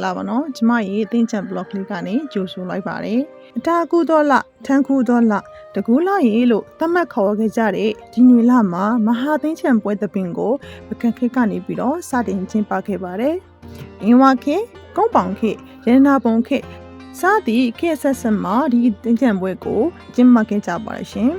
္ဂလာပါနော်ကျမရဲ့အသင်းချန် blog လေးကနေကြိုဆိုလိုက်ပါတယ်အတာကူတော်လထန်းကူတော်လတကူလာရေလို့သတ်မှတ်ခေါ်ခဲ့ကြတဲ့ဒီနွေလမှာမဟာသင်းချန်ပွဲသပင်ကိုပကတ်ခေကနေပြီးတော့စတင်ကျင်းပခဲ့ပါတယ်အင်းဝခေကုန်းပောင်ခေရတနာပုံခေစသည်ခေဆက်ဆက်မှာဒီသင်းချန်ပွဲကိုကျင်းပခဲ့ကြပါတယ်ရှင်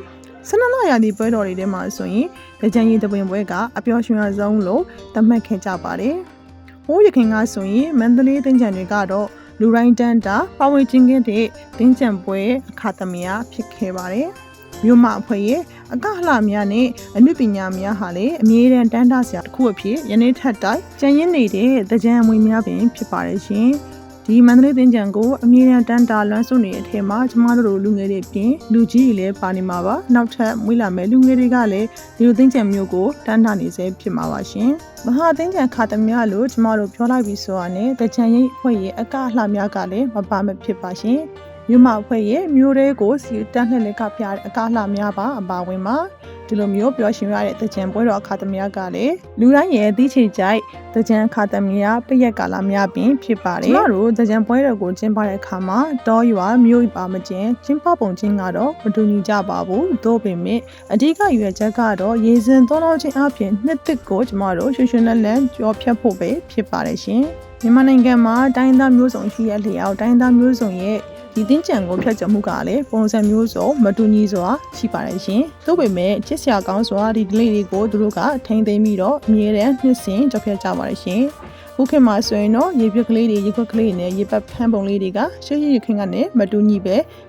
12လရာသီပွဲတော်တွေထဲမှာဆိုရင်ကြံရည်တပင်ပွဲကအပျော်ရွှင်ရဆုံးလို့သတ်မှတ်ခဲ့ကြပါတယ်။ဟိုးရခင်ကဆိုရင်မန္တလေးသင်္ကြန်တွေကတော့လူတိုင်းတန်းတာပါဝင်ကျင်းခဲ့တဲ့သင်္ကြန်ပွဲအခါသမယဖြစ်ခဲ့ပါတယ်။မြို့မအဖွဲ့ရဲ့အကလှများနဲ့အနုပညာများဟာလည်းအမြဲတမ်းတန်းတာစရာတစ်ခုအဖြစ်ယနေ့ထက်တိုင်ကြံရည်နေတဲ့ကြံအမွေများပင်ဖြစ်ပါတယ်ရှင်။ဒီမန္တလေးသင်္ကြန်ကိုအမြဲတမ်းတန်းတာလွှမ်းဆွနေတဲ့အထက်မှာကျမတို့လူငယ်တွေပြင်လူကြီးတွေလည်းပါနေမှာပါနောက်ထပ်မွေးလာမဲ့လူငယ်တွေကလည်းဒီလိုသင်္ကြန်မျိုးကိုတန်းတာနေစေဖြစ်မှာပါရှင်မဟာသင်္ကြန်ခါသမယလို့ကျမတို့ပြောလိုက်ပြီးဆိုတာနဲ့တကြံရိပ်အဖွဲ့ရဲ့အကအလှများကလည်းမပါမဖြစ်ပါရှင်မြို့မအဖွဲ့ရဲ့မြို့တွေကိုစီတန်းလှည့်လက်ကပြတဲ့အကလှများပါအပါဝင်မှာဒီလိုမျိုးပျော်ရွှင်ရတဲ့တကြံပွဲတော်အခါသမယကလည်းလူတိုင်းရဲ့သိချေကြိုက်တကြံအခါသမယပြည့်ရက်ကာလများပင်ဖြစ်ပါတယ်ကျမတို့တကြံပွဲတော်ကိုကျင်းပတဲ့အခါမှာတောရွာမြို့ပါမကျင်းကျင်းပပုံချင်းကတော့မတူညီကြပါဘူးသို့ပေမဲ့အဓိကရွယ်ချက်ကတော့ရေစင်သုံးလုံးချင်းအပြင်နှစ်သက်ကိုကျမတို့ရွှေရွှေနဲ့လန်းကြောဖြတ်ဖို့ပဲဖြစ်ပါတယ်ရှင်မြန်မာနိုင်ငံမှာတိုင်းသားမျိုးစုံရှိရလျောက်တိုင်းသားမျိုးစုံရဲ့ဒီသင်္ကြန်ကိုဖျက်ချမှုကလည်းပုံစံမျိုးစုံမတူညီစွာရှိပါတယ်ရှင်။သို့ပေမဲ့ချစ်စရာကောင်းစွာဒီကလေးတွေကိုသူတို့ကထိန်းသိမ်းပြီးတော့အမြဲတမ်းနှစ်စဉ်ကြောက်ဖြတ်ကြပါတယ်ရှင်။ခုခေတ်မှာဆိုရင်တော့ရေပြက်ကလေးတွေရေခွက်ကလေးတွေနဲ့ရေပတ်ဖမ်းပုံလေးတွေကရှေ့ရခင်ကနေမတူညီပ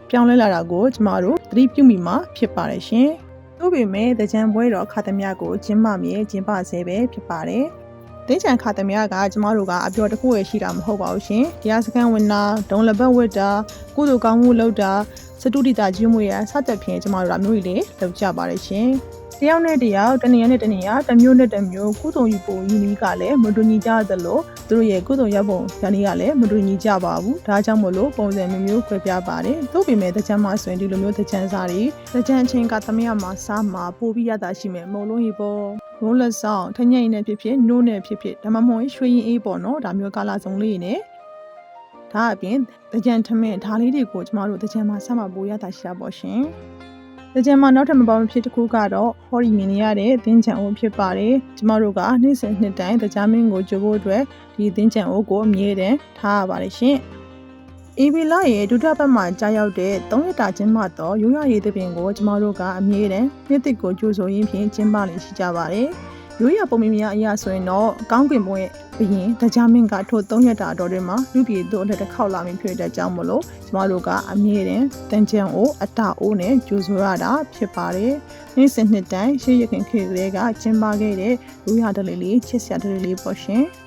ဲပြောင်းလဲလာတာကိုကျမတို့သတိပြုမိမှာဖြစ်ပါတယ်ရှင်။သို့ပေမဲ့သကြံပွဲတော်ခါသမယကိုကျင်းပမြဲကျင်းပဆဲပဲဖြစ်ပါတယ်။သင်္ကြန်ခါသမယကကျမတို့ကအပျော်တစ်ခုရရှိတာမဟုတ်ပါဘူးရှင်။တရားစခန်းဝင်တာဒုံလက်ပတ်ဝတ်တာကုသိုလ်ကောင်းမှုလုပ်တာစတုတ္တိတာကျွေးမွေးရစသဖြင့်ကျမတို့ကမျိုးကြီးလေးလုပ်ကြပါတယ်ရှင်။တယောက်နဲ့တယောက်တနေရာနဲ့တနေရာတစ်မျိုးနဲ့တစ်မျိုးကုသိုလ်ယူပုံယူနည်းကလည်းမတူညီကြသလိုသူတို့ရဲ့ကုသိုလ်ရပုံဇာနည်းကလည်းမတူညီကြပါဘူး။ဒါကြောင့်မို့လို့ပုံစံမျိုးခွဲပြားပါတယ်။သို့ပေမဲ့တကြံမှာဆိုရင်ဒီလိုမျိုးတကြံစားတွေတကြံချင်းကသမယမှာစားမှာပို့ပြီးရတာရှိမယ်မဟုတ်လို့ဟိပေါ့ရိုးလက်ဆောင်ထညိတ်နဲ့ဖြစ်ဖြစ်နိုးနဲ့ဖြစ်ဖြစ်ဒါမှမဟုတ်ရွှေရင်အေးပေါ့နော်ဒါမျိုးကာလာစုံလေးနဲ့ဒါအပြင်တကြံထမင်းဒါလေးတွေကိုကျမတို့တကြံမှာဆက်မှာပို့ရတာရှိတာပေါ့ရှင်တကြံမှာနောက်ထပ်မပေါင်းဖြစ်တစ်ခုကတော့ဟော်ရီမြင်နေရတဲ့သင်းချံအိုးဖြစ်ပါတယ်ကျမတို့ကနေ့စဉ်နှစ်တိုင်းတကြမင်းကိုကြိုဖို့အတွက်ဒီသင်းချံအိုးကိုအမြဲတမ်းထားရပါတယ်ရှင်အေဘီလာရဲ့ဒုတိယပတ်မှာကြားရောက်တဲ့3ရက်တာကျင်းပတော့ရိုးရရေးသဖြင့်ကိုကျမတို့ကအမြဲတမ်းနှစ်သက်ကိုကြိုဆိုရင်းဖြင့်ကျင်းပလေရှိကြပါတယ်။ရိုးရပုံမြင်များအရာဆိုရင်တော့ကောင်းကင်ဘုံရဲ့ဘရင်တကြမင်းကထို့3ရက်တာတော်တွေမှာလူပြည်တို့လက်တစ်ခေါက်လာမင်းဖြစ်တဲ့ကြောင့်မလို့ကျမတို့ကအမြဲတမ်းတန်ကြံအိုးအတာအိုးနဲ့ကြိုဆိုရတာဖြစ်ပါတယ်။နေ့စဉ်နှစ်တိုင်းရှေးရခင်ခေတ်ကလေးကကျင်းပခဲ့တဲ့ရိုးရတလေးလေးချစ်စရာတလေးလေးပေါ့ရှင်။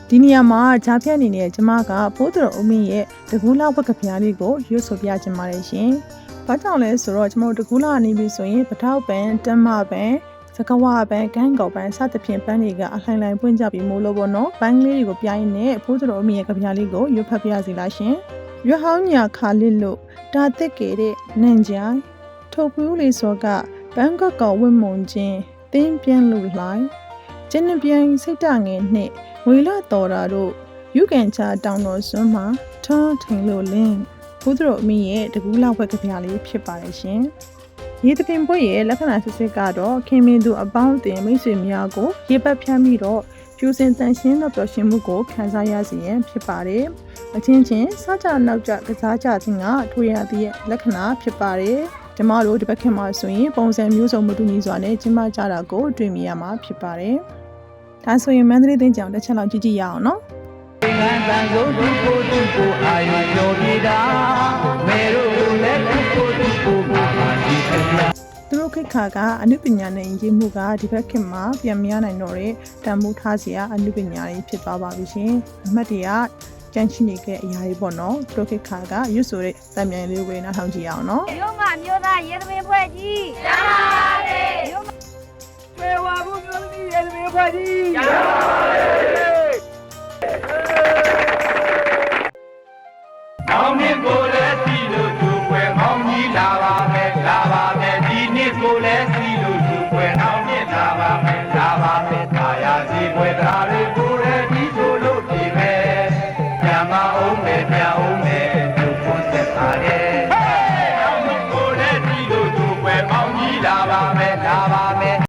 ဒီနေရာမှာဂျားဖြတ်အနေနဲ့ကျမကပိုးတော်အမင်းရဲ့တကူလာဝက်ကပြားလေးကိုရွတ်ဆိုပြချင်ပါတယ်ရှင်။ဘာကြောင့်လဲဆိုတော့ကျမတို့တကူလာနေပြီဆိုရင်ပထောက်ပန်တမပန်စကဝပန်ကန်းကောပန်စသဖြင့်ပန်းတွေကအလှိုင်လှိုင်ပွင့်ကြပြီးမို့လို့ပေါ့နော်။ပန်းကလေးတွေကိုပြိုင်းနဲ့ပိုးတော်အမင်းရဲ့ကြပြားလေးကိုရွတ်ဖတ်ပြစီလားရှင်။ရွတ်ဟောင်းညာခါလစ်လို့တာတက်ကေတဲ့နန်ကြိုင်ထုတ်ပူးလေးစောကပန်းကကောဝင်းမုံချင်းသင်းပြင်းလို့လှိုင်းကျင်းပြင်းစိတ်တငယ်နဲ့ဝေလာတော်တာတို့ယူကန်ချာတောင်တော်စွန်းမှာထွန်းထိန်လို့လင်းဘုဒ္ဓတော်အမိရဲ့တကူလောက်ဝက်ကပြားလေးဖြစ်ပါတယ်ရှင်။ရေတပင်ပွဲရဲ့လက္ခဏာစစ်စစ်ကတော့ခင်မင်းသူအပေါင်းအသင်းမိတ်ဆွေများကိုရေပတ်ဖြန်းပြီးတော့ဖြူစင်တန်ရှင်းသောပျော်ရွှင်မှုကိုခံစားရစေရန်ဖြစ်ပါတယ်။အချင်းချင်းစားကြနောက်ကြကစားကြခြင်းကထိုရသည်ရဲ့လက္ခဏာဖြစ်ပါတယ်။ကျမတို့ဒီဘက်ခင်မှာဆိုရင်ပုံစံမျိုးစုံမတူညီစွာနဲ့ကျင်းပကြတာကိုတွေ့မြင်ရမှာဖြစ်ပါတယ်။ဒါဆိုရင်မန္တလေးသင်းကြောင်တစ်ချက်လောက်ကြည့်ကြည့်ရအောင်နော်။ငန်းတန်ကိုသူကိုအာယုပြောပြတာမေတို့လည်းသူကိုပါဒီခက်သူတို့ခေတ်ခါကအနုပညာနဲ့ယဉ်ကျေးမှုကဒီဘက်ခေတ်မှာပြန်မရနိုင်တော့တဲ့တန်ဖိုးထားစရာအနုပညာတွေဖြစ်သွားပါပြီရှင်။အမှတ်တရကြန့်ရှိနေတဲ့အရာတွေပေါ့နော်။သူတို့ခေတ်ခါကရွတ်ဆိုတဲ့တံမြန်လေးကိုနားထောင်ကြည့်အောင်နော်။မြို့ကမြို့သားရေသမီးဖွဲ့ကြီးရပါတယ်။ပေဝါဘူးမျိုးသမီးရေသမီးဖွဲ့ကြီးရပါတယ်။မောင်နှစ်ကိုလည်းစီလို့သူွယ်မောင်ကြီးလာပါမယ်ဒီနှစ်ကိုလည်းစီလို့သူွယ်နောက်နှစ်လာပါမယ်ဒါရစီွယ်တရားတွေကို